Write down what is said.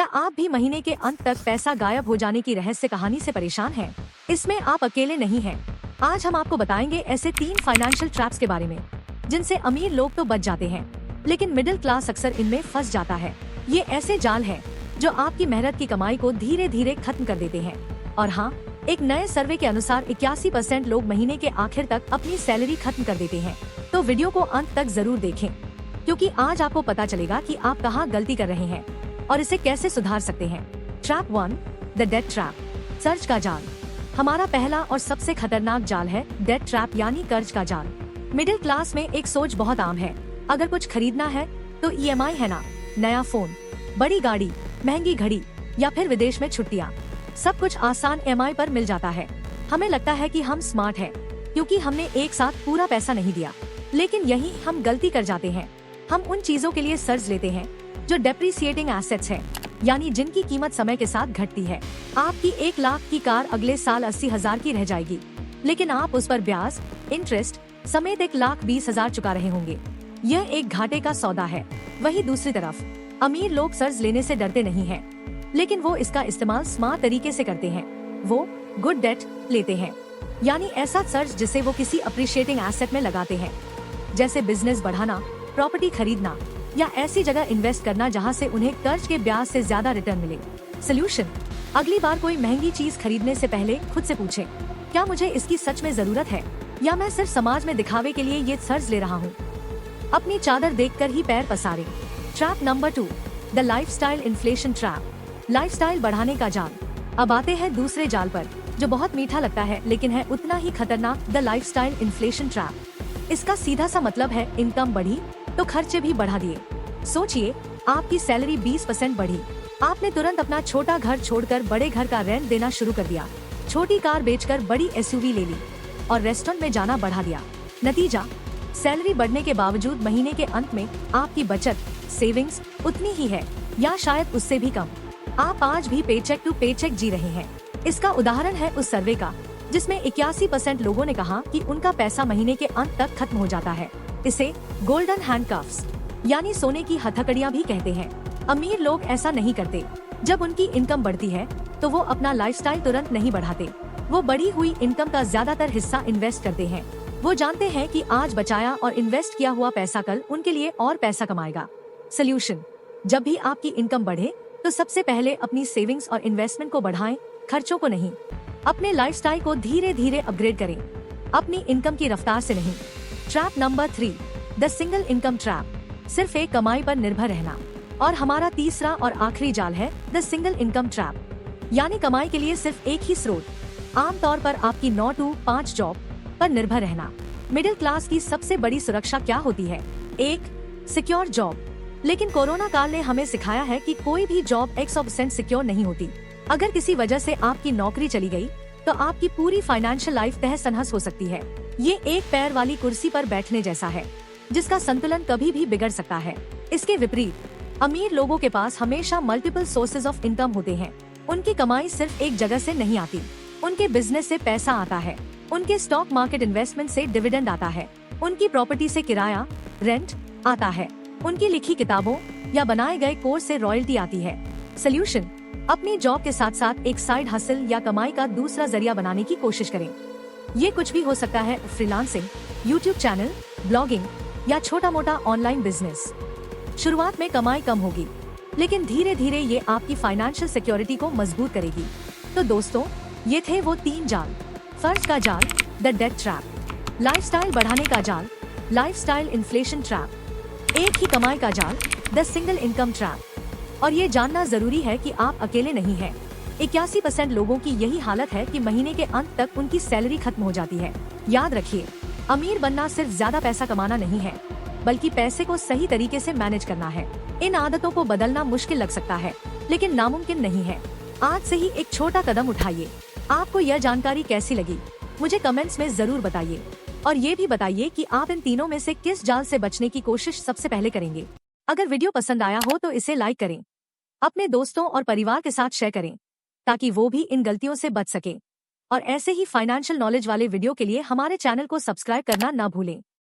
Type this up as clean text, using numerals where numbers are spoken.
क्या आप भी महीने के अंत तक पैसा गायब हो जाने की रहस्य कहानी से परेशान हैं? इसमें आप अकेले नहीं हैं। आज हम आपको बताएंगे ऐसे 3 फाइनेंशियल ट्रैप्स के बारे में जिनसे अमीर लोग तो बच जाते हैं, लेकिन मिडिल क्लास अक्सर इनमें फंस जाता है। ये ऐसे जाल हैं जो आपकी मेहनत की कमाई को धीरे धीरे खत्म कर देते हैं। और हाँ, एक नए सर्वे के अनुसार 81% लोग महीने के आखिर तक अपनी सैलरी खत्म कर देते हैं। तो वीडियो को अंत तक जरूर देखें, क्योंकि आज आपको पता चलेगा कि आप कहां गलती कर रहे हैं और इसे कैसे सुधार सकते हैं। ट्रैप 1, द डेट ट्रैप, कर्ज का जाल। हमारा पहला और सबसे खतरनाक जाल है डेट ट्रैप यानी कर्ज का जाल। मिडिल क्लास में एक सोच बहुत आम है, अगर कुछ खरीदना है तो EMI है ना, नया फोन, बड़ी गाड़ी, महंगी घड़ी या फिर विदेश में छुट्टियाँ, सब कुछ आसान EMI पर मिल जाता है। हमें लगता है कि हम स्मार्ट हैं क्योंकि हमने एक साथ पूरा पैसा नहीं दिया, लेकिन यही हम गलती कर जाते हैं। हम उन चीजों के लिए कर्ज लेते हैं जो डेप्रिसिएटिंग एसेट्स है, यानी जिनकी कीमत समय के साथ घटती है। आपकी 1 लाख की कार अगले साल 80,000 की रह जाएगी, लेकिन आप उस पर ब्याज, इंटरेस्ट समेत 1,20,000 चुका रहे होंगे। यह एक घाटे का सौदा है। वही दूसरी तरफ अमीर लोग कर्ज लेने से डरते नहीं हैं, लेकिन वो इसका इस्तेमाल स्मार्ट तरीके से करते हैं। वो गुड डेट लेते हैं, यानी ऐसा कर्ज जिसे वो किसी अप्रिशिएटिंग एसेट में लगाते हैं, जैसे बिजनेस बढ़ाना, प्रॉपर्टी खरीदना या ऐसी जगह इन्वेस्ट करना जहां से उन्हें कर्ज के ब्याज से ज्यादा रिटर्न मिले। सोल्यूशन: अगली बार कोई महंगी चीज खरीदने से पहले खुद से पूछें, क्या मुझे इसकी सच में जरूरत है या मैं सिर्फ समाज में दिखावे के लिए ये कर्ज ले रहा हूँ। अपनी चादर देखकर ही पैर पसारें। Trap number 2, the lifestyle inflation trap, lifestyle बढ़ाने का जाल। अब आते हैं दूसरे जाल पर, जो बहुत मीठा लगता है लेकिन है उतना ही खतरनाक, द लाइफस्टाइल इन्फ्लेशन ट्रैप। इसका सीधा सा मतलब है इनकम बढ़ी तो खर्चे भी बढ़ा दिए। सोचिए, आपकी सैलरी 20% बढ़ी, आपने तुरंत अपना छोटा घर छोड़कर बड़े घर का रेंट देना शुरू कर दिया, छोटी कार बेचकर बड़ी SUV ले ली और रेस्टोरेंट में जाना बढ़ा दिया। नतीजा, सैलरी बढ़ने के बावजूद महीने के अंत में आपकी बचत, सेविंग्स उतनी ही है या शायद उससे भी कम। आप आज भी पेचेक टू पेचेक जी रहे हैं। इसका उदाहरण है उस सर्वे का जिसमें 81% लोगों ने कहा कि उनका पैसा महीने के अंत तक खत्म हो जाता है। इसे गोल्डन हैंडकफ्स यानी सोने की हथकड़ियां भी कहते हैं। अमीर लोग ऐसा नहीं करते। जब उनकी इनकम बढ़ती है तो वो अपना लाइफस्टाइल तुरंत नहीं बढ़ाते। वो बढ़ी हुई इनकम का ज्यादातर हिस्सा इन्वेस्ट करते हैं। वो जानते हैं कि आज बचाया और इन्वेस्ट किया हुआ पैसा कल उनके लिए और पैसा कमाएगा। सोल्यूशन: जब भी आपकी इनकम बढ़े तो सबसे पहले अपनी सेविंग्स और इन्वेस्टमेंट को बढ़ाएं, खर्चों को नहीं। अपने लाइफस्टाइल को धीरे धीरे अपग्रेड करें, अपनी इनकम की रफ्तार से नहीं। Trap number 3, the single income trap, सिर्फ एक कमाई पर निर्भर रहना। और हमारा तीसरा और आखिरी जाल है द सिंगल इनकम ट्रैप, यानी कमाई के लिए सिर्फ एक ही स्रोत, आमतौर पर आपकी 9 to 5 जॉब पर निर्भर रहना। मिडिल क्लास की सबसे बड़ी सुरक्षा क्या होती है? 1, सिक्योर जॉब। लेकिन कोरोना काल ने हमें सिखाया है कि कोई भी जॉब 100% सिक्योर नहीं होती। अगर किसी वजह से आपकी नौकरी चली गई तो आपकी पूरी फाइनेंशियल लाइफ तहस नहस हो सकती है। ये एक पैर वाली कुर्सी पर बैठने जैसा है, जिसका संतुलन कभी भी बिगड़ सकता है। इसके विपरीत, अमीर लोगों के पास हमेशा मल्टीपल सोर्सेज ऑफ इनकम होते हैं। उनकी कमाई सिर्फ एक जगह से नहीं आती। उनके बिजनेस से पैसा आता है, उनके स्टॉक मार्केट इन्वेस्टमेंट से डिविडेंड आता है, उनकी प्रॉपर्टी से किराया, रेंट आता है, उनकी लिखी किताबों या बनाए गए कोर्स से रॉयल्टी आती है। सोल्यूशन: अपनी जॉब के साथ साथ एक साइड हसल या कमाई का दूसरा जरिया बनाने की कोशिश करें। ये कुछ भी हो सकता है, फ्रीलांसिंग, यूट्यूब चैनल, ब्लॉगिंग या छोटा मोटा ऑनलाइन बिजनेस। शुरुआत में कमाई कम होगी, लेकिन धीरे धीरे ये आपकी फाइनेंशियल सिक्योरिटी को मजबूत करेगी। तो दोस्तों, ये थे वो 3 जाल: कर्ज का जाल, द डेट ट्रैप, लाइफस्टाइल बढ़ाने का जाल, लाइफस्टाइल इन्फ्लेशन ट्रैप, एक ही कमाई का जाल, द सिंगल इनकम ट्रैप। और ये जानना जरूरी है कि आप अकेले नहीं हैं। 81% लोगों की यही हालत है कि महीने के अंत तक उनकी सैलरी खत्म हो जाती है। याद रखिए, अमीर बनना सिर्फ ज्यादा पैसा कमाना नहीं है, बल्कि पैसे को सही तरीके से मैनेज करना है। इन आदतों को बदलना मुश्किल लग सकता है, लेकिन नामुमकिन नहीं है। आज से ही एक छोटा कदम उठाइए। आपको यह जानकारी कैसी लगी, मुझे कमेंट्स में जरूर बताइए। और ये भी बताइए कि आप इन तीनों में से किस जाल से बचने की कोशिश सबसे पहले करेंगे। अगर वीडियो पसंद आया हो तो इसे लाइक करें, अपने दोस्तों और परिवार के साथ शेयर करें, ताकि वो भी इन गलतियों से बच सके। और ऐसे ही फाइनेंशियल नॉलेज वाले वीडियो के लिए हमारे चैनल को सब्सक्राइब करना ना भूलें।